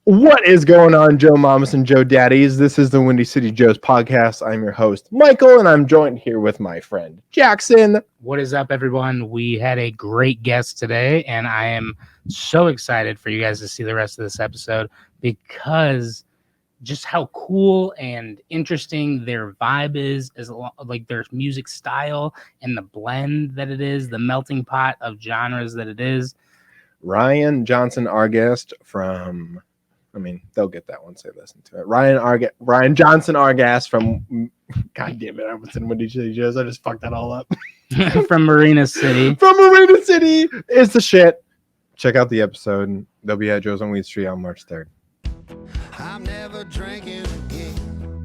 What is going on, Joe Mamas and Joe Daddies? This is the Windy City Joe's podcast. I'm your host, Michael, and I'm joined here with my friend, Jackson. What is up, everyone? We had a great guest today, and I am so excited for you guys to see the rest of this episode because just how cool and interesting their vibe is like their music style and the blend that it is, the melting pot of genres that it is. Ryan Johnson, our guest from... they'll get that once they listen to it. Ryan Johnson Argas from, God damn it, I was in Windy City Joe's. I just fucked that all up. From Marina City. From Marina City. It's the shit. Check out the episode. They'll be at Joe's on Weed Street on March 3rd. I'm never drinking again.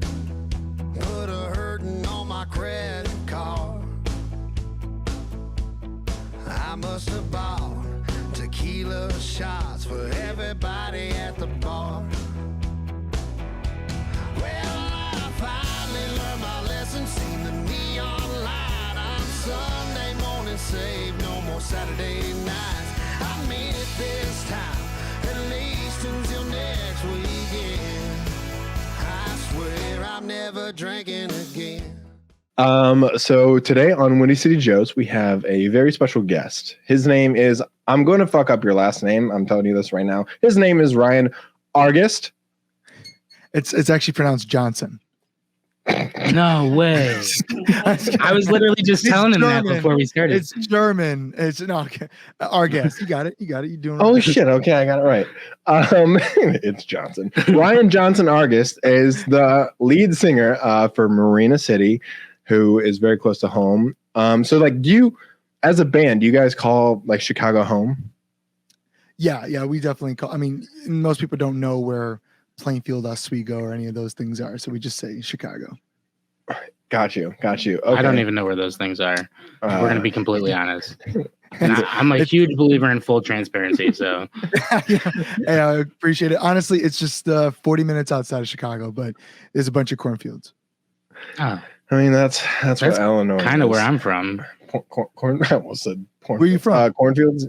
Put a hurting on my credit card. I must have bought tequila shots for everybody at the bar. Well, I finally learned my lesson, seen the neon light on Sunday morning, save no more Saturday nights. I mean it this time, at least until next weekend. I swear I'm never drinking again. So today on Windy City Joe's, we have a very special guest. His name is, I'm going to fuck up your last name. I'm telling you this right now. His name is Ryan Argast. It's actually pronounced Johnson. No way. I was literally just telling him that before we started. It's German. It's okay. Argast. You got it. You're doing it. Oh shit. Okay. I got it right. It's Johnson. Ryan Johnson Argast is the lead singer for Marina City, who is very close to home. So like, do you, as a band, do you guys call like Chicago home? Yeah, we definitely call. I mean, most people don't know where Plainfield, Oswego, or any of those things are, so we just say Chicago. Got you. Okay. I don't even know where those things are. We're going to be completely honest. And I'm a huge believer in full transparency, so. I appreciate it. Honestly, it's just 40 minutes outside of Chicago, but there's a bunch of cornfields. Oh. I mean, that's what Illinois kind of where I'm from. I almost said cornfields. Where are you from? Cornfields?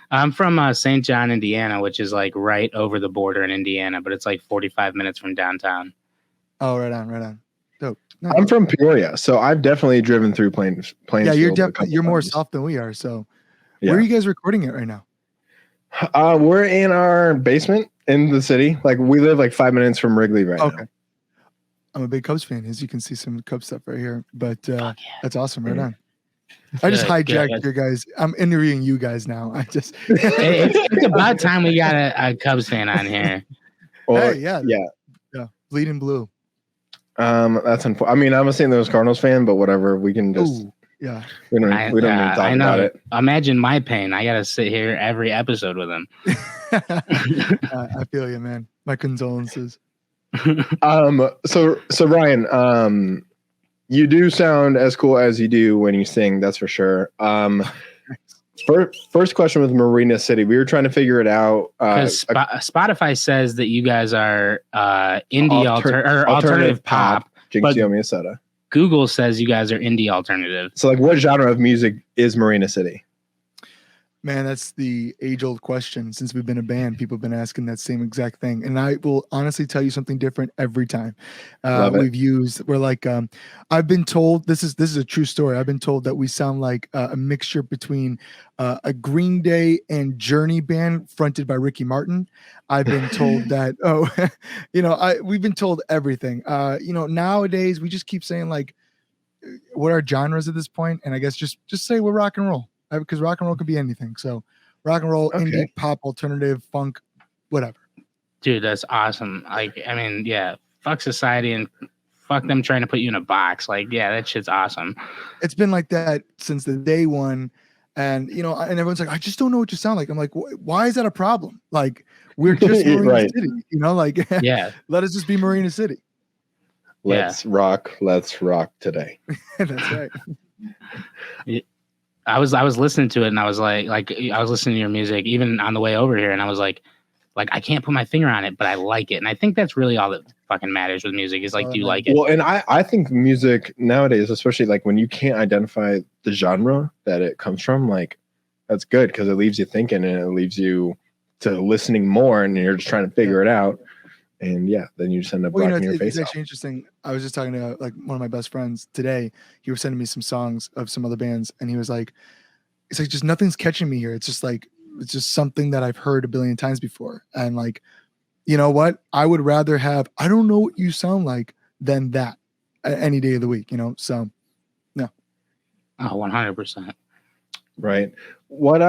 I'm from St. John, Indiana, which is like right over the border in Indiana, but it's like 45 minutes from downtown. Oh, right on. Dope. No. I'm from Peoria, so I've definitely driven through Plains. Yeah, you're more south than we are. So, yeah. Where are you guys recording it right now? We're in our basement in the city. Like we live like 5 minutes from Wrigley right now. I'm a big Cubs fan, as you can see some Cubs stuff right here. But that's awesome. Right on. I just hijacked your guys. I'm interviewing you guys now. It's about time we got a Cubs fan on here. Well, hey, yeah. Bleeding blue. That's unfortunate. I mean, I'm a St. Louis Cardinals fan, but whatever. We can just. Ooh, yeah. We don't need to talk about it. Imagine my pain. I gotta sit here every episode with him. I feel you, man. My condolences. So Ryan, you do sound as cool as you do when you sing, that's for sure. First question with Marina City, we were trying to figure it out. Spotify says that you guys are indie alternative pop. Jinxio Miyaseta. Google says you guys are indie alternative. So like, what genre of music is Marina City? Man, that's the age-old question. Since we've been a band, people have been asking that same exact thing. And I will honestly tell you something different every time. I've been told, this is a true story. I've been told that we sound like a mixture between a Green Day and Journey band fronted by Ricky Martin. I've been told that, we've been told everything. Nowadays we just keep saying like, what are genres at this point? And I guess just say we're rock and roll. Because rock and roll could be anything. So rock and roll, indie, pop, alternative, funk, whatever. Dude, that's awesome. Like, I mean, yeah, fuck society and fuck them trying to put you in a box. Like, yeah, that shit's awesome. It's been like that since the day one. And, and everyone's like, I just don't know what you sound like. I'm like, why is that a problem? Like, we're just Marina City, yeah. Let us just be Marina City. Let's rock today. That's right. Yeah. I was listening to it and I was like I was listening to your music even on the way over here and I was like I can't put my finger on it, but I like it. And I think that's really all that fucking matters with music is like, do you like it? Well, and I think music nowadays, especially like when you can't identify the genre that it comes from, like that's good because it leaves you thinking and it leaves you to listening more, and you're just trying to figure it out. And yeah, then you just end up blocking your face it's out. actually interesting. I was just talking to like one of my best friends today. He was sending me some songs of some other bands, and he was like, "It's like just nothing's catching me here. It's just something that I've heard a billion times before." And like, you know what? I would rather have I don't know what you sound like than that any day of the week. So no. Oh, 100%. Right. What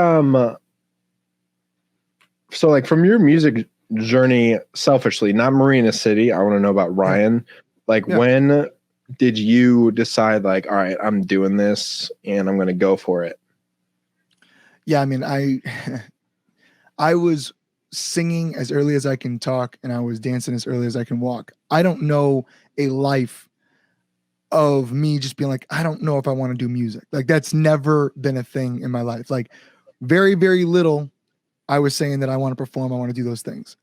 so like from your music journey, selfishly, not Marina City, I want to know about Ryan. Like when did you decide like, all right, I'm doing this and I'm going to go for it? Yeah, I mean, I was singing as early as I can talk, and I was dancing as early as I can walk. I don't know a life of me just being like, I don't know if I want to do music. Like that's never been a thing in my life. Like very, very little I was saying that I want to perform. I want to do those things.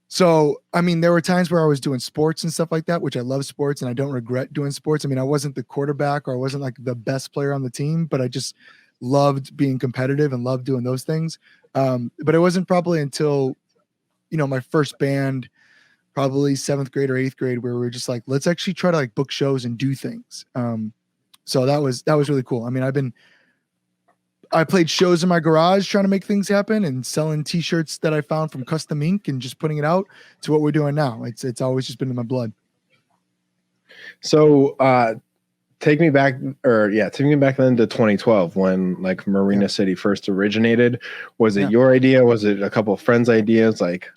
So, I mean, there were times where I was doing sports and stuff like that, which I love sports and I don't regret doing sports. I mean, I wasn't the quarterback or I wasn't like the best player on the team, but I just loved being competitive and loved doing those things. But it wasn't probably until, my first band, probably 7th grade or 8th grade, where we were just like, let's actually try to like book shows and do things. So that was really cool. I mean, I played shows in my garage trying to make things happen and selling t-shirts that I found from Custom Ink and just putting it out to what we're doing now. It's always just been in my blood. So take me back then to 2012 when like Marina City first originated. Was it your idea? Was it a couple of friends' ideas? Like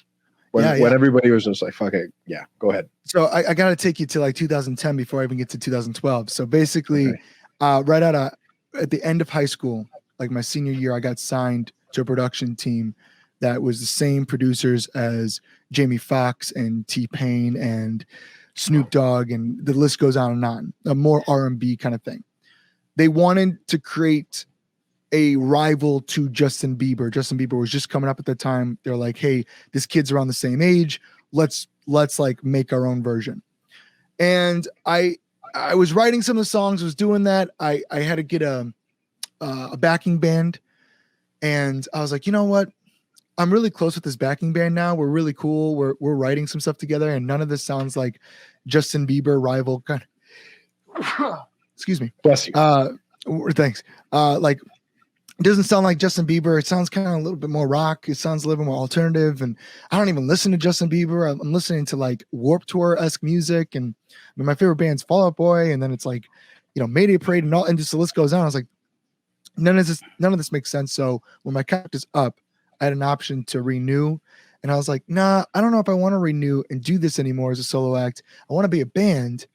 when everybody was just like, fuck it. Yeah, go ahead. So I got to take you to like 2010 before I even get to 2012. So basically right at the end of high school, like my senior year, I got signed to a production team that was the same producers as Jamie Foxx and T-Pain and Snoop Dogg, and the list goes on and on. A more R&B kind of thing. They wanted to create a rival to Justin Bieber. Justin Bieber was just coming up at the time. They're like, hey, this kid's around the same age. Let's like make our own version. And I was writing some of the songs, was doing that. I had to get a backing band, and I was like, you know what? I'm really close with this backing band now. We're really cool. We're writing some stuff together, and none of this sounds like Justin Bieber rival kind of. Excuse me. Bless you. Thanks. Like it doesn't sound like Justin Bieber. It sounds kind of a little bit more rock. It sounds a little bit more alternative. And I don't even listen to Justin Bieber. I'm listening to like Warped Tour-esque music, and I mean, my favorite band's Fall Out Boy, and then it's like, Mayday Parade and all, and just the list goes on. I was like, none of this makes sense. So when my contract is up, I had an option to renew, and I was like, nah, I don't know if I want to renew and do this anymore as a solo act. I want to be a band.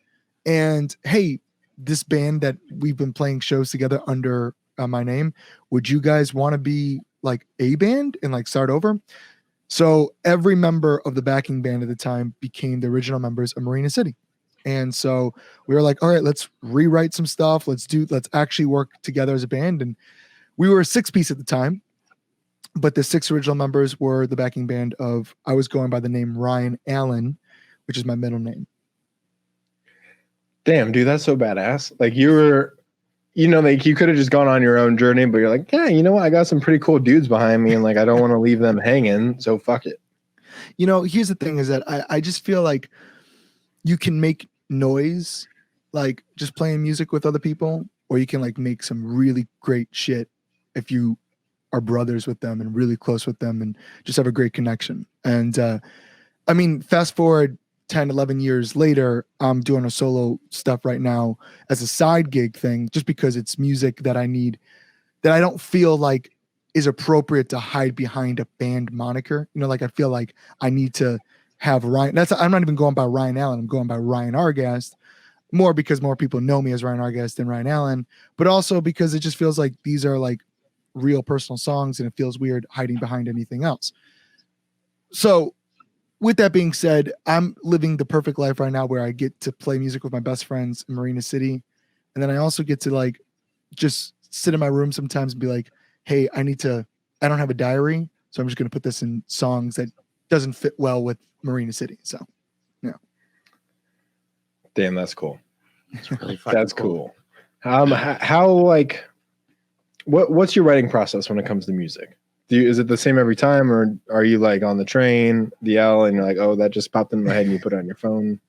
And hey, this band that we've been playing shows together under my name, would you guys want to be like a band and like start over? So every member of the backing band at the time became the original members of Marina City. And so we were like, all right, let's rewrite some stuff. Let's actually work together as a band. And we were a 6-piece at the time, but the 6 original members were the backing band of, I was going by the name Ryan Allen, which is my middle name. Damn, dude, that's so badass. Like you were, like you could have just gone on your own journey, but you're like, yeah, you know what? I got some pretty cool dudes behind me, and like I don't want to leave them hanging, so fuck it. Here's the thing is that I just feel like you can make noise like just playing music with other people, or you can like make some really great shit if you are brothers with them and really close with them and just have a great connection. And I mean, fast forward 10, 11 years later, I'm doing a solo stuff right now as a side gig thing, just because it's music that I need, that I don't feel like is appropriate to hide behind a band moniker. Like I feel like I need to have Ryan. I'm not even going by Ryan Allen. I'm going by Ryan Argast, more because more people know me as Ryan Argast than Ryan Allen, but also because it just feels like these are like real personal songs, and it feels weird hiding behind anything else. So with that being said, I'm living the perfect life right now where I get to play music with my best friends in Marina City. And then I also get to like just sit in my room sometimes and be like, hey, I don't have a diary, so I'm just going to put this in songs that doesn't fit well with Marina City. So, yeah. Damn, that's cool. It's really fucking That's cool. How like, what's your writing process when it comes to music? Is it the same every time, or are you like on the train, the L, and you're like, oh, that just popped in my head, and you put it on your phone?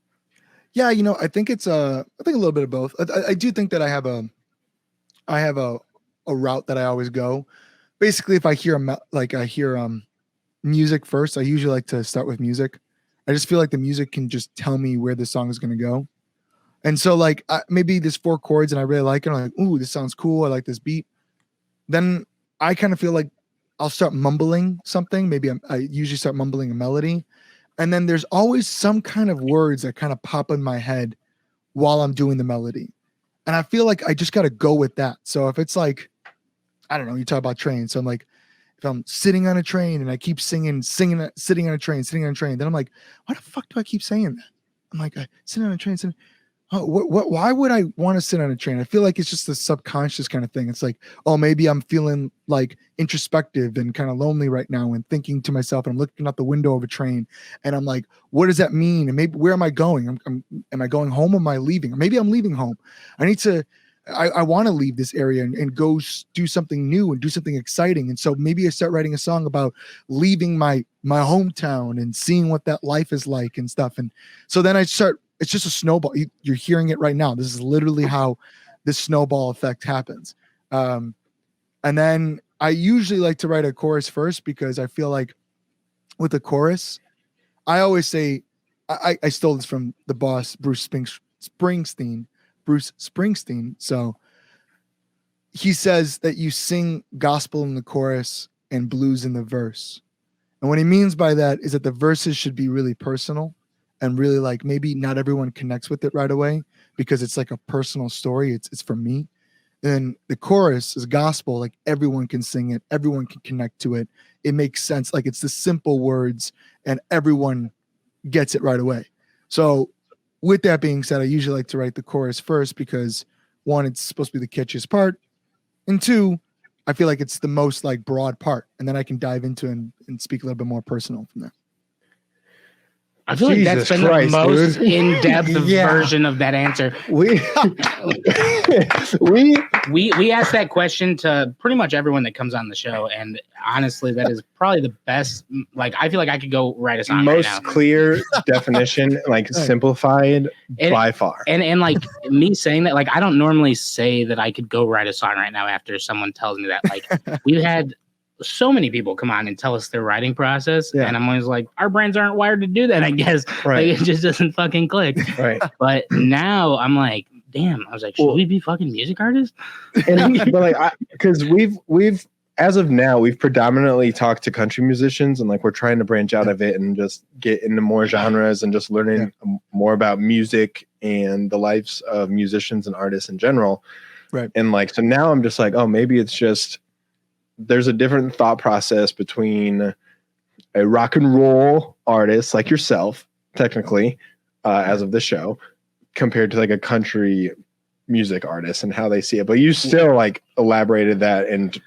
Yeah, I think it's I think a little bit of both. I do think that I have a route that I always go. Basically, if I hear music first, I usually like to start with music. I just feel like the music can just tell me where the song is going to go. And so like maybe there's 4 chords and I really like it. I'm like, ooh, this sounds cool. I like this beat. Then I kind of feel like I'll start mumbling something. Maybe I usually start mumbling a melody. And then there's always some kind of words that kind of pop in my head while I'm doing the melody. And I feel like I just got to go with that. So if it's like, I don't know, you talk about trains. So I'm like, if I'm sitting on a train and I keep sitting on a train, then I'm like, why the fuck do I keep saying that? I'm like, sitting on a train, why would I want to sit on a train? I feel like it's just a subconscious kind of thing. It's like, oh, maybe I'm feeling like introspective and kind of lonely right now and thinking to myself, and I'm looking out the window of a train and I'm like, what does that mean? And maybe where am I going? Am I going home or am I leaving? Or maybe I'm leaving home. I want to leave this area and go do something new and do something exciting. And so maybe I start writing a song about leaving my hometown and seeing what that life is like and stuff. And so then it's just a snowball. You're hearing it right now. This is literally how this snowball effect happens. And then I usually like to write a chorus first because I feel like with the chorus, I always say, I stole this from the boss, Bruce Springsteen. So he says that you sing gospel in the chorus and blues in the verse. And what he means by that is that the verses should be really personal and really like maybe not everyone connects with it right away because it's like a personal story. It's for me. And the chorus is gospel, like everyone can sing it, everyone can connect to it. It makes sense. Like it's the simple words and everyone gets it right away. So with that being said, I usually like to write the chorus first because 1, it's supposed to be the catchiest part. And 2, I feel like it's the most like broad part. And then I can dive into and speak a little bit more personal from there. I feel like that's been the most in-depth version of that answer. We ask that question to pretty much everyone that comes on the show, and honestly, that is probably the best. Like, I feel like I could go write a song most right now. Clear definition, like simplified by far. And like me saying that, like I don't normally say that I could go write a song right now after someone tells me that. Like we've had so many people come on and tell us their writing process, and I'm always like, our brains aren't wired to do that, I guess. Right. Like, it just doesn't fucking click. Right. But now I'm like, damn, I was like, should we be fucking music artists? And but like, because we've as of now, we've predominantly talked to country musicians, and like we're trying to branch out of it and just get into more genres and just learning more about music and the lives of musicians and artists in general. Right. And like, so now I'm just like, oh, maybe it's just there's a different thought process between a rock and roll artist like yourself, technically, as of the show, compared to like a country music artist and how they see it. But you still like elaborated that and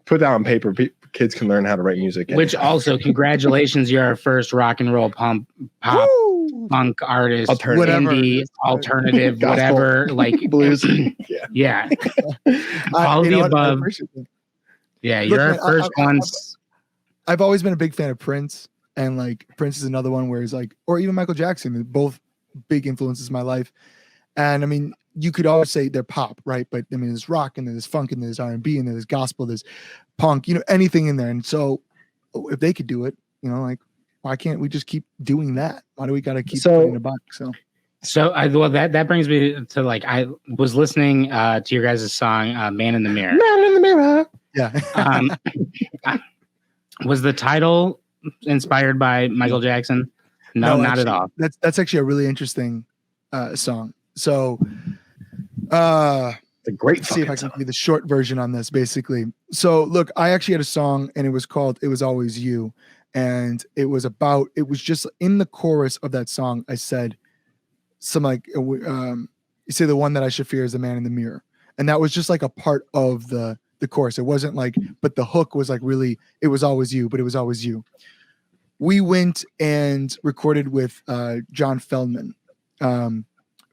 put that on paper. Kids can learn how to write music. Which also, congratulations, you're our first rock and roll pop punk artist, indie, alternative, whatever, like blues. Yeah. All of the above. Yeah, you're our first ones. I've always been a big fan of Prince, and like Prince is another one where he's like, or even Michael Jackson, both big influences in my life. And I mean, you could always say they're pop, right? But I mean, there's rock and there's funk and there's R&B and there's gospel, there's punk, anything in there. And so if they could do it, like, why can't we just keep doing that? Why do we got to keep putting a box? So that brings me to like, I was listening to your guys' song, Man in the Mirror. Man in the Mirror. Yeah. Was the title inspired by Michael Jackson? No, not actually, at all. That's actually a really interesting song. So it's a great see if I can give you the short version on this, basically. So look, I actually had a song and it was called It Was Always You. And it was just in the chorus of that song, I said some like, you say the one that I should fear is the man in the mirror. And that was just like a part of the chorus. It wasn't like, but the hook was like really, it was always you, but it was always you. We went and recorded with John Feldman,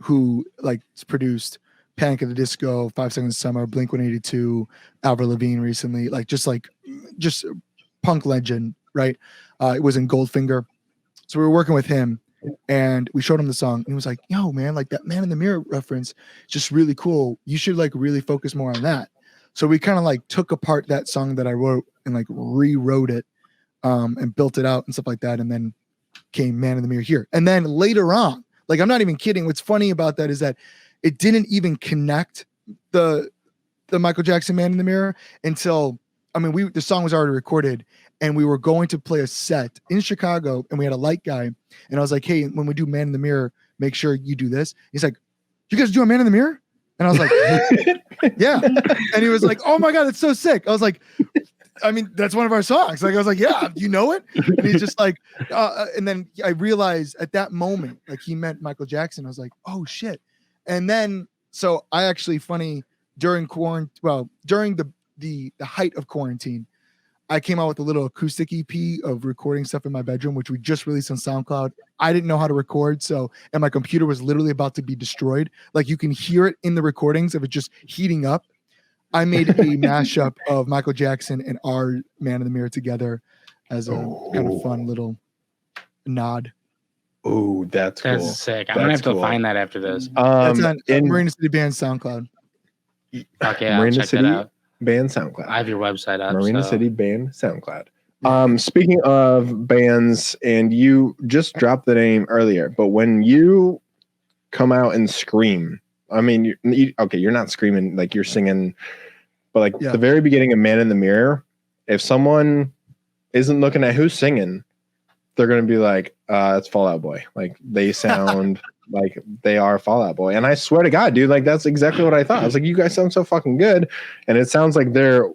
who like produced Panic at the Disco, 5 Seconds of Summer, Blink-182, Avril Lavigne recently, just punk legend, right? It was in Goldfinger. So we were working with him and we showed him the song and he was like, yo, man, like that Man in the Mirror reference, just really cool. You should like really focus more on that. So we kind of like took apart that song that I wrote and like rewrote it and built it out and stuff like that. And then came Man in the Mirror here. And then later on, like, I'm not even kidding. What's funny about that is that it didn't even connect the Michael Jackson Man in the Mirror until, I mean, the song was already recorded and we were going to play a set in Chicago and we had a light guy. And I was like, hey, when we do Man in the Mirror, make sure you do this. He's like, you guys do a Man in the Mirror? And I was like, yeah. And he was like, oh my God, that's so sick. I was like, I mean, that's one of our songs. Like, I was like, yeah, you know it? And he's just like, and then I realized at that moment, like he meant Michael Jackson. I was like, oh shit. And then, so I actually during the height of quarantine, I came out with a little acoustic EP of recording stuff in my bedroom, which we just released on SoundCloud. I didn't know how to record. And my computer was literally about to be destroyed. Like you can hear it in the recordings of it just heating up. I made a mashup of Michael Jackson and our Man in the Mirror together as a kind of fun little nod. Oh, that's cool. That's sick. I'm going to have to find that after this. That's on Marina City Band SoundCloud. Okay, I'll Marina check City that out. Band SoundCloud. I have your website up. Marina City Band SoundCloud. Speaking of bands, and you just dropped the name earlier, but when you come out and scream, I mean, you're not screaming like you're singing, but like the very beginning of Man in the Mirror, if someone isn't looking at who's singing, they're going to be like, it's Fall Out Boy. Like they sound like they are Fall Out Boy. And I swear to God, dude, like that's exactly what I thought. I was like, you guys sound so fucking good. And it sounds like they're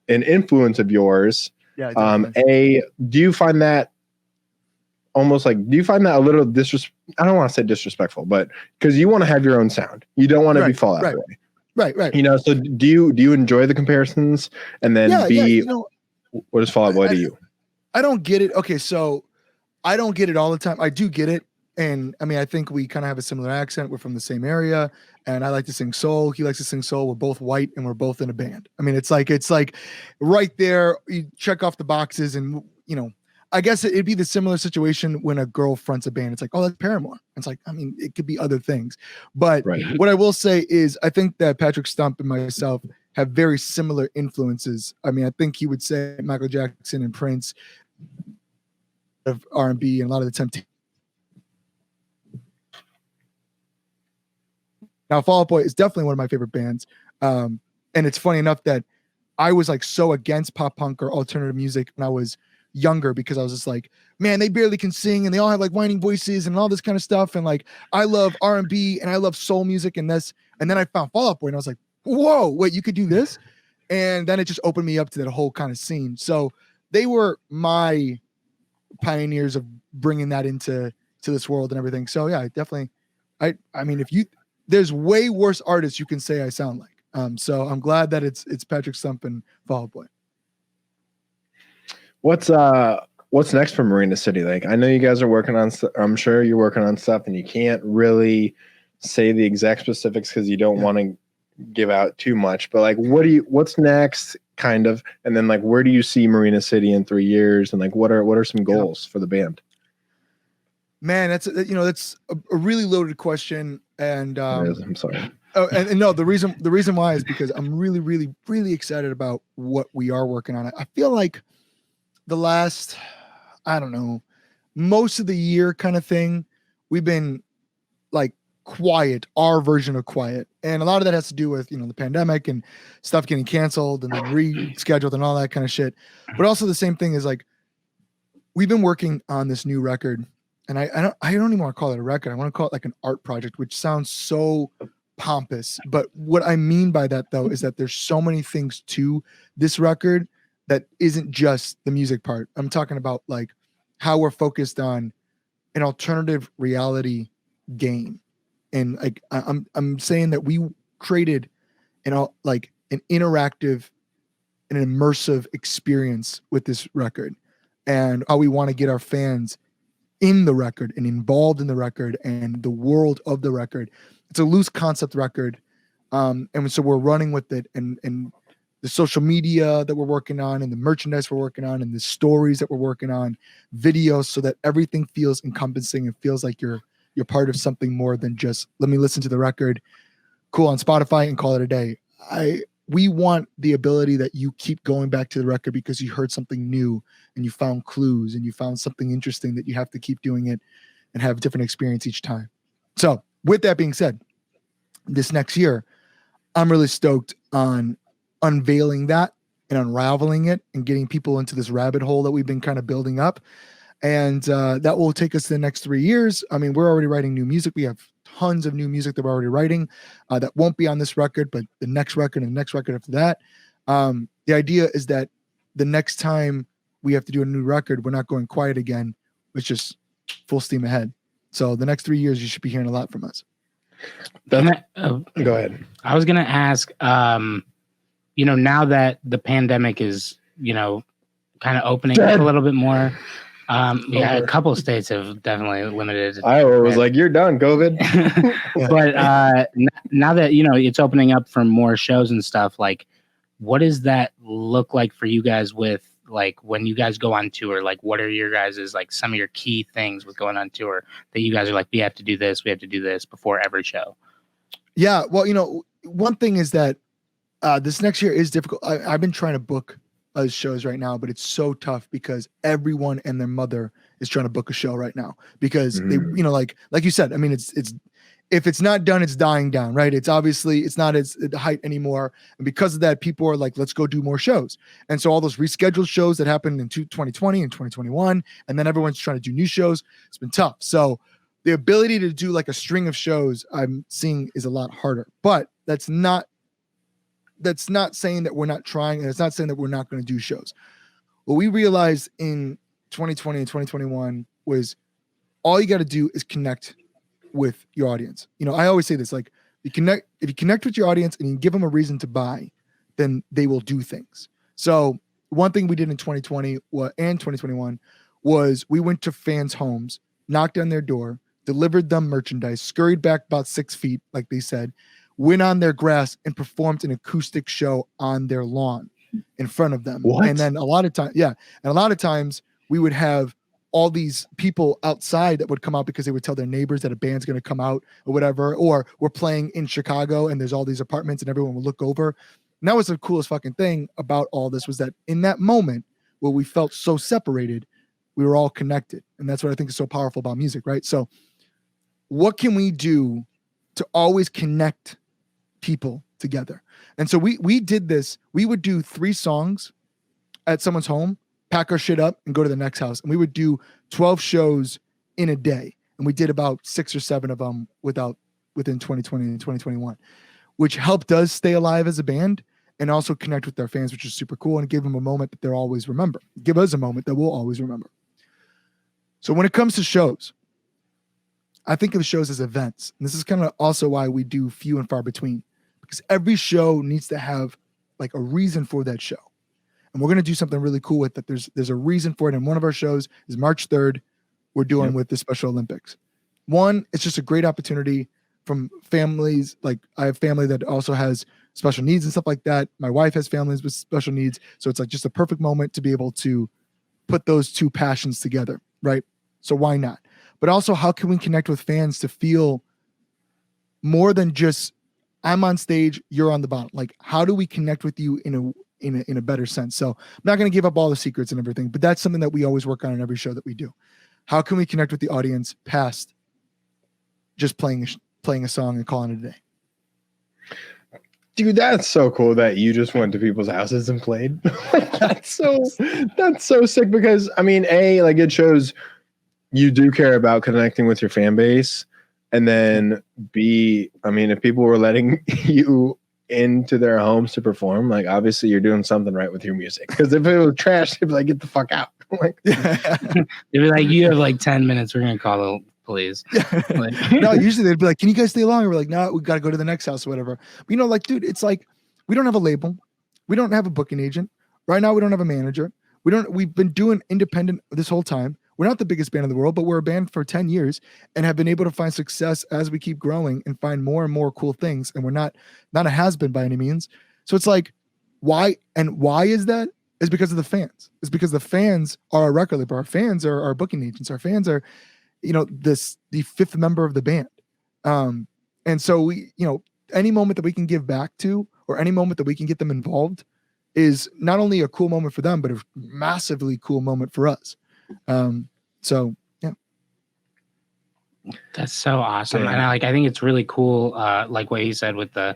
an influence of yours. Yeah. Do you find that almost like, do you find that a little I don't want to say disrespectful, but because you want to have your own sound. You don't want to be Fall Out Boy. Right. You know, so do you enjoy the comparisons? And then what is Fall Out Boy to you? I don't get it. Okay, so I don't get it all the time. I do get it. And I mean, I think we kind of have a similar accent. We're from the same area. And I like to sing soul. He likes to sing soul. We're both white and we're both in a band. I mean, it's like right there. You check off the boxes and, you know, I guess it'd be the similar situation when a girl fronts a band. It's like, oh, that's Paramore. It's like, I mean, it could be other things. But what I will say is I think that Patrick Stump and myself have very similar influences. I mean, I think he would say Michael Jackson and Prince of R&B and a lot of the Temptations. Now, Fall Out Boy is definitely one of my favorite bands. And it's funny enough that I was like so against pop punk or alternative music when I was younger because I was just like, man, they barely can sing and they all have like whining voices and all this kind of stuff. And like, I love R&B and I love soul music and this. And then I found Fall Out Boy and I was like, whoa, wait, you could do this? And then it just opened me up to that whole kind of scene. So they were my pioneers of bringing that into this world and everything. So yeah, definitely. I mean, there's way worse artists you can say I sound like. So I'm glad that it's Patrick Stump and Fall Out Boy. What's next for Marina City? Like, I know you guys are working on. I'm sure you're working on stuff, and you can't really say the exact specifics because you don't want to give out too much. But like, what's next, kind of, and then like, where do you see Marina City in 3 years, and like, what are some goals for the band? Man, that's a really loaded question, and I'm sorry. Oh, and no, the reason why is because I'm really, really, really excited about what we are working on. I feel like the last, I don't know, most of the year kind of thing, we've been like quiet, our version of quiet. And a lot of that has to do with, the pandemic and stuff getting canceled and then rescheduled and all that kind of shit. But also the same thing is like, we've been working on this new record and I don't even want to call it a record. I want to call it like an art project, which sounds so pompous. But what I mean by that though, is that there's so many things to this record that isn't just the music part. I'm talking about like how we're focused on an alternative reality game. And like, I'm saying that we created an interactive and an immersive experience with this record and how we want to get our fans in the record and involved in the record and the world of the record. It's a loose concept record. And so we're running with it, and the social media that we're working on, and the merchandise we're working on, and the stories that we're working on, videos, so that everything feels encompassing and feels like you're part of something more than just let me listen to the record, cool, on Spotify and call it a day. We want the ability that you keep going back to the record because you heard something new and you found clues and you found something interesting that you have to keep doing it and have a different experience each time. So with that being said, this next year, I'm really stoked on unveiling that and unraveling it and getting people into this rabbit hole that we've been kind of building up. And that will take us to the next 3 years. I mean, we're already writing new music. We have tons of new music that we're already writing that won't be on this record, but the next record and the next record after that. The idea is that the next time we have to do a new record, we're not going quiet again. It's just full steam ahead. So the next 3 years, you should be hearing a lot from us. Go ahead. I was going to ask, now that the pandemic is, kind of opening up a little bit more. A couple of states have definitely limited. Iowa was like, "You're done, COVID." But now that it's opening up for more shows and stuff, like, what does that look like for you guys with like when you guys go on tour? Like, what are your guys' like some of your key things with going on tour that you guys are like, we have to do this before every show? Yeah, well, one thing is that this next year is difficult. I've been trying to book shows right now, but it's so tough because everyone and their mother is trying to book a show right now because they, like you said, I mean, it's if it's not done, it's dying down, right? It's obviously it's not at the height anymore, and because of that, people are like, let's go do more shows. And so all those rescheduled shows that happened in 2020 and 2021, and then everyone's trying to do new shows. It's been tough. So the ability to do like a string of shows I'm seeing is a lot harder, but that's not saying that we're not trying, and it's not saying that we're not going to do shows. What we realized in 2020 and 2021 was all you got to do is connect with your audience. I always say this, like, if you connect with your audience and you give them a reason to buy, then they will do things. So one thing we did in 2020 and 2021 was we went to fans' homes, knocked on their door, delivered them merchandise, scurried back about 6 feet, like they said, went on their grass and performed an acoustic show on their lawn in front of them. What? And then a lot of times we would have all these people outside that would come out because they would tell their neighbors that a band's going to come out or whatever, or we're playing in Chicago and there's all these apartments and everyone would look over. And that was the coolest fucking thing about all this, was that in that moment where we felt so separated, we were all connected. And that's what I think is so powerful about music, right? So what can we do to always connect people together? And so we did this. We would do 3 songs at someone's home, pack our shit up and go to the next house. And we would do 12 shows in a day. And we did about 6 or 7 of them within 2020 and 2021, which helped us stay alive as a band and also connect with their fans, which is super cool, and give them a moment that they'll always remember. Give us a moment that we'll always remember. So when it comes to shows, I think of shows as events. And this is kind of also why we do few and far between, because every show needs to have like a reason for that show. And we're going to do something really cool with that. There's a reason for it. And one of our shows is March 3rd. We're doing with the Special Olympics. One, it's just a great opportunity from families. Like, I have family that also has special needs and stuff like that. My wife has families with special needs. So it's like just a perfect moment to be able to put those two passions together, right? So why not? But also, how can we connect with fans to feel more than just I'm on stage, you're on the bottom? Like, how do we connect with you in a better sense? So I'm not going to give up all the secrets and everything, but that's something that we always work on in every show that we do. How can we connect with the audience past just playing a song and calling it a day? Dude, that's so cool that you just went to people's houses and played. that's so sick, because I mean, like, it shows you do care about connecting with your fan base. And then B, I mean, if people were letting you into their homes to perform, like, obviously you're doing something right with your music. Because if it was trash, they'd be like, get the fuck out. Like, they'd be like, you have like 10 minutes. We're going to call the police. Like, no, usually they'd be like, can you guys stay longer? We're like, no, we got to go to the next house or whatever. But, like, dude, it's like, we don't have a label. We don't have a booking agent. Right now, we don't have a manager. We've been doing independent this whole time. we're not the biggest band in the world, but we're a band for 10 years and have been able to find success as we keep growing and find more and more cool things. And we're not a has-been by any means. So it's like, why is that? Is because of the fans. It's because the fans are our record label. Our fans are our booking agents. Our fans are, the fifth member of the band. And so we, any moment that we can give back to, or any moment that we can get them involved, is not only a cool moment for them, but a massively cool moment for us. So yeah. That's so awesome. And I think it's really cool, like what he said with the,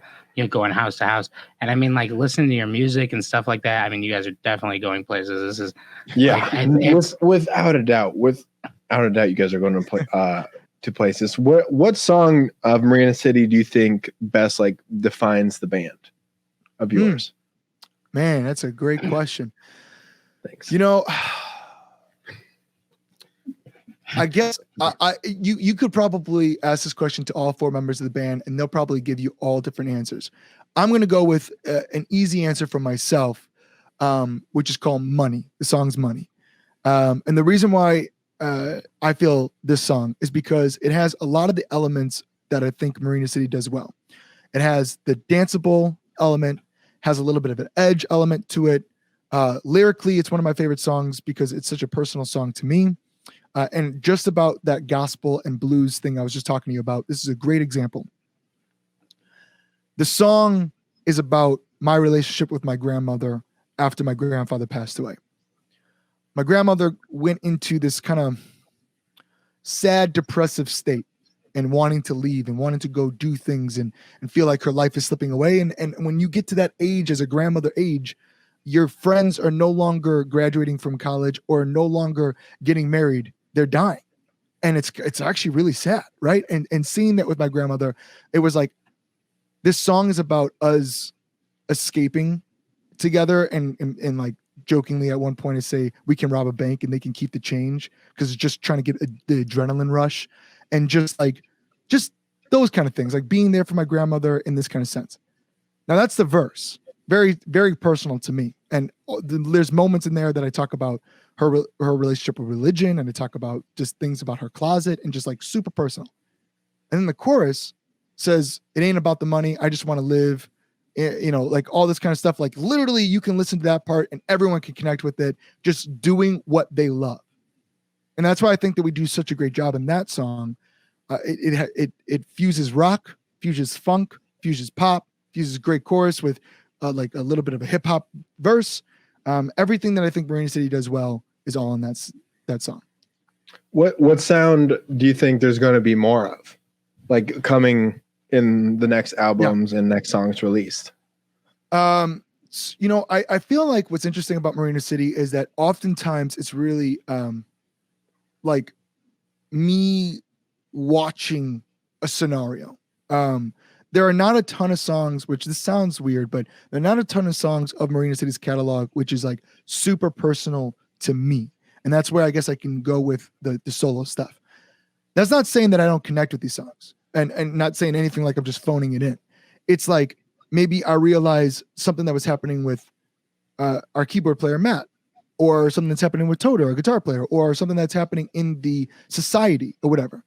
going house to house. And I mean, like, listening to your music and stuff like that. I mean, you guys are definitely going places. This is without a doubt, you guys are going to play to places. What song of Marina City do you think best like defines the band of yours? Man, that's a great question. Thanks. I guess you could probably ask this question to all four members of the band, and they'll probably give you all different answers. I'm going to go with an easy answer for myself, which is called Money. The song's Money. And the reason why I feel this song is because it has a lot of the elements that I think Marina City does well. It has the danceable element, has a little bit of an edge element to it. Lyrically, it's one of my favorite songs because it's such a personal song to me. And just about that gospel and blues thing I was just talking to you about, this is a great example. The song is about my relationship with my grandmother after my grandfather passed away. My grandmother went into this kind of sad, depressive state and wanting to leave and wanting to go do things and feel like her life is slipping away. And when you get to that age, as a grandmother age, your friends are no longer graduating from college or no longer getting married. They're dying. And it's actually really sad, right? And seeing that with my grandmother, it was like, this song is about us escaping together and like jokingly at one point I say we can rob a bank and they can keep the change because it's just trying to get the adrenaline rush and just those kind of things, like being there for my grandmother in this kind of sense. Now that's the verse, very, very personal to me. And there's moments in there that I talk about her relationship with religion, and I talk about just things about her closet and just like super personal. And then the chorus says, it ain't about the money. I just want to live, like all this kind of stuff. Like literally you can listen to that part and everyone can connect with it, just doing what they love. And that's why I think that we do such a great job in that song. It fuses rock, fuses funk, fuses pop, fuses great chorus with like a little bit of a hip hop verse. Everything that I think Marina City does well is all in that song. What sound do you think there's going to be more of, like coming in the next albums and next songs released? I feel like what's interesting about Marina City is that oftentimes it's really like me watching a scenario. There are not a ton of songs, which this sounds weird, but there are not a ton of songs of Marina City's catalog, which is like super personal to me. And that's where I guess I can go with the solo stuff. That's not saying that I don't connect with these songs and not saying anything like I'm just phoning it in. It's like, maybe I realize something that was happening with our keyboard player, Matt, or something that's happening with Toto, our guitar player, or something that's happening in the society or whatever.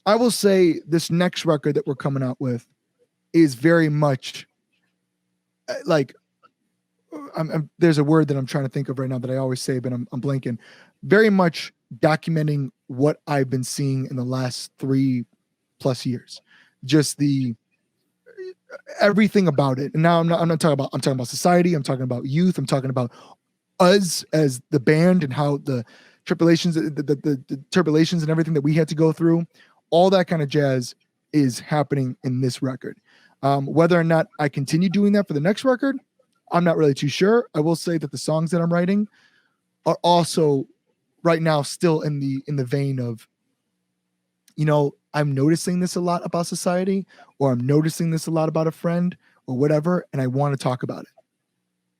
I will say this next record that we're coming out with is very much like, there's a word that I'm trying to think of right now that I always say, but I'm blanking. Very much documenting what I've been seeing in the last 3+ years. Just everything about it. And now I'm talking about society. I'm talking about youth. I'm talking about us as the band and how the tribulations, the turbulations and everything that we had to go through. All that kind of jazz is happening in this record. Whether or not I continue doing that for the next record, I'm not really too sure. I will say that the songs that I'm writing are also right now still in the vein of, I'm noticing this a lot about society, or I'm noticing this a lot about a friend or whatever, and I want to talk about it.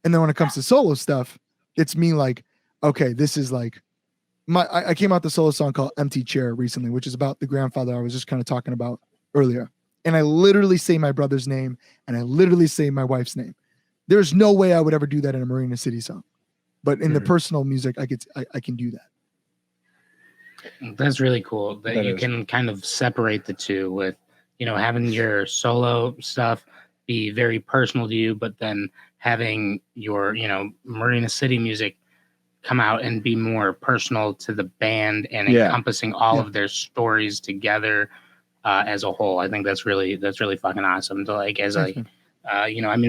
And then when it comes to solo stuff, it's me like, okay, this is like I came out the solo song called Empty Chair recently, which is about the grandfather I was just kind of talking about earlier. And I literally say my brother's name and I literally say my wife's name. There's no way I would ever do that in a Marina City song. But in the personal music, I can do that. That's really cool that you can kind of separate the two with, having your solo stuff be very personal to you, but then having your, Marina City music come out and be more personal to the band and encompassing all of their stories together as a whole. I think that's really fucking awesome to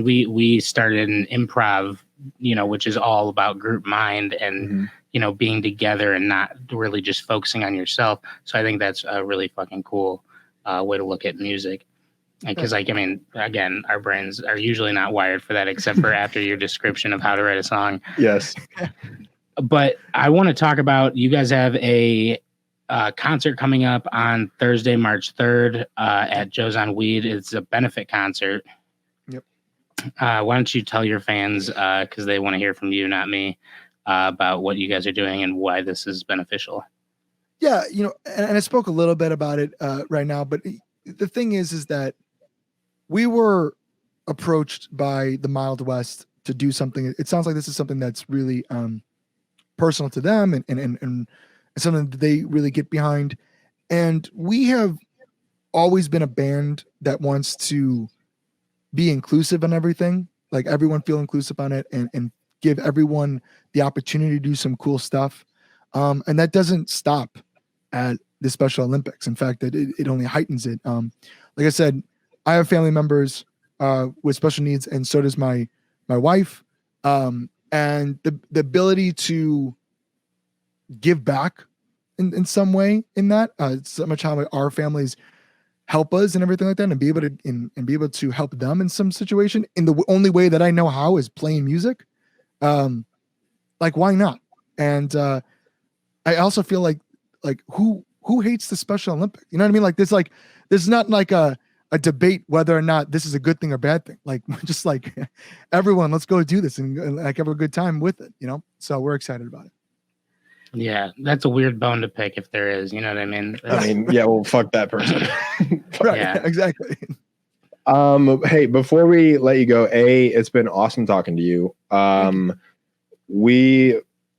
we started an improv, which is all about group mind and, being together and not really just focusing on yourself. So I think that's a really fucking cool way to look at music. Because again, our brains are usually not wired for that, except for after your description of how to write a song. Yes. But I want to talk about, you guys have a concert coming up on Thursday, March 3rd at Joe's on Weed. It's a benefit concert. Yep. Why don't you tell your fans, because they want to hear from you, not me, about what you guys are doing and why this is beneficial. Yeah, and I spoke a little bit about it right now, but the thing is that we were approached by the Mild West to do something. It sounds like this is something that's really personal to them and something that they really get behind. And we have always been a band that wants to be inclusive in everything, like everyone feel inclusive on it and give everyone the opportunity to do some cool stuff. And that doesn't stop at the Special Olympics. In fact, it only heightens it. Like I said, I have family members with special needs, and so does my wife. And the ability to give back in some way in that, so much how our families help us and everything like that, and be able to help them in some situation in the only way that I know how is playing music. Like, why not? And I also feel like who hates the Special Olympics? You know what I mean? Like there's not like a debate whether or not this is a good thing or bad thing. Like, just like everyone, let's go do this and like have a good time with it, So we're excited about it. Yeah, that's a weird bone to pick if there is, you know what I mean? Yeah, well, fuck that person. Right, yeah, exactly. Hey, before we let you go, it's been awesome talking to you.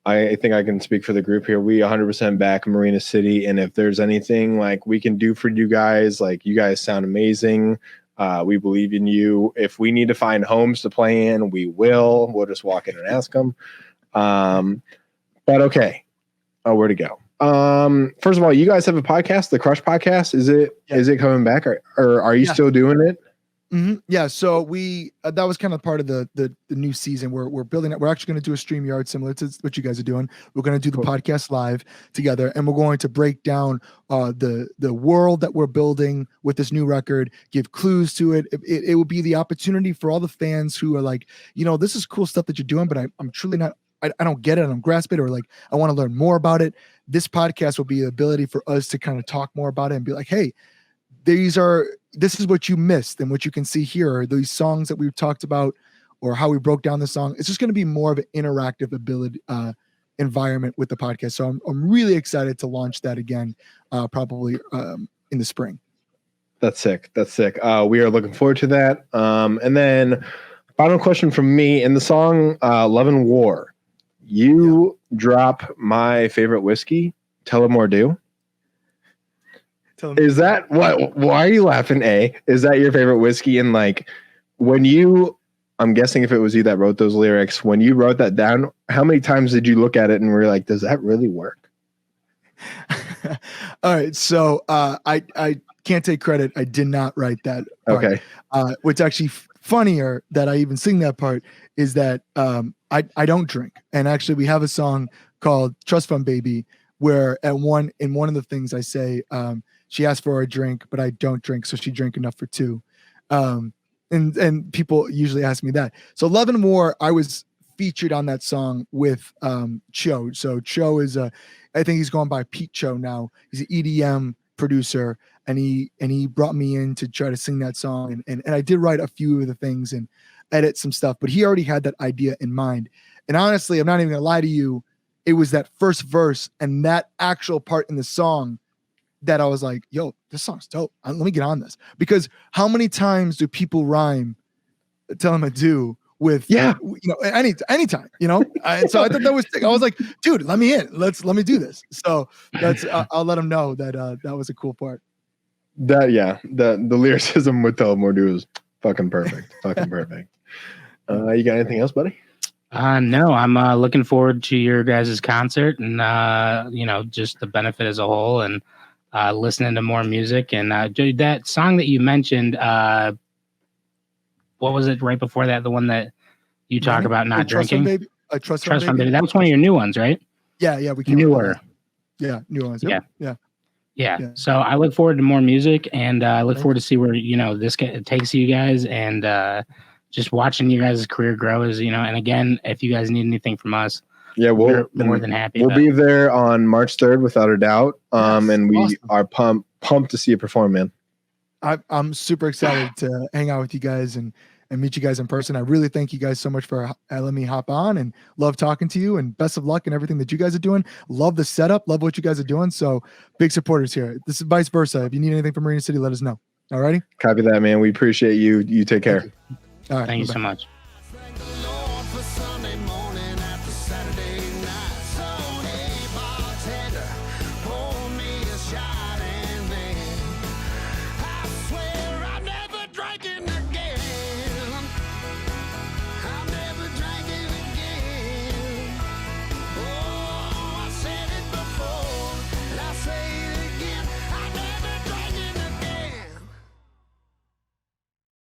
I think I can speak for the group here. We 100% back Marina City, and if there's anything like we can do for you guys, like, you guys sound amazing. We believe in you. If we need to find homes to play in, we will. We'll just walk in and ask them. But okay, where to go? First of all, you guys have a podcast, the Crush Podcast. Is it coming back, or are you still doing it? Mm-hmm. Yeah, so we that was kind of part of the new season. We're building it. We're actually going to do a StreamYard similar to what you guys are doing. We're going to do the podcast live together, and we're going to break down the world that we're building with this new record. Give clues to it. It will be the opportunity for all the fans who are like, this is cool stuff that you're doing, but I'm truly not. I don't get it. I don't grasp it, or like I want to learn more about it. This podcast will be the ability for us to kind of talk more about it and be like, hey, this is what you missed, and what you can see here are these songs that we've talked about, or how we broke down the song. It's just going to be more of an interactive ability environment with the podcast. So I'm really excited to launch that again, probably in the spring. That's sick. We are looking forward to that. And then final question from me. In the song Love and War, you drop my favorite whiskey, Tullamore Dew. Is that what? Why are you laughing? Is that your favorite whiskey? And like, I'm guessing if it was you that wrote those lyrics, when you wrote that down, how many times did you look at it and were like, does that really work? All right. So I can't take credit. I did not write that part. Okay. What's actually funnier that I even sing that part is that I don't drink. And actually we have a song called Trust Fund Baby, where in one of the things I say, she asked for a drink, but I don't drink, so she drank enough for two. And people usually ask me that. So Love and War, I was featured on that song with Cho. So Cho is I think he's going by Pete Cho now. He's an EDM producer, and he brought me in to try to sing that song. And I did write a few of the things and edit some stuff, but he already had that idea in mind. And honestly, I'm not even gonna lie to you, it was that first verse and that actual part in the song that I was like, yo, this song's dope. Let me get on this. Because how many times do people rhyme Tell Him I Do with anytime, and so I thought that was sick. I was like, dude, let me in, let me do this. So that's I'll let him know that that was a cool part. The lyricism with Telemordu is fucking perfect. Fucking perfect. You got anything else, buddy? No, I'm looking forward to your guys' concert and just the benefit as a whole, and listening to more music. And that song that you mentioned, what was it right before that? The one that you talk about not drinking? Baby. Trust Fund Baby. That was one of your new ones, right? Yeah, we came newer. Yeah, new ones. Yeah. So I look forward to more music, and I look forward to see where this takes you guys, and just watching you guys' career grow. And again, if you guys need anything from us, we're more than happy. We'll be there on March 3rd without a doubt. And we are pumped to see you perform, man. I'm super excited to hang out with you guys and meet you guys in person. I really thank you guys so much for letting me hop on, and love talking to you, and best of luck in everything that you guys are doing. Love the setup. Love what you guys are doing. So big supporters here. This is vice versa. If you need anything from Marina City, let us know. All righty. Copy that, man. We appreciate you. You take care. All right. Thank you so much.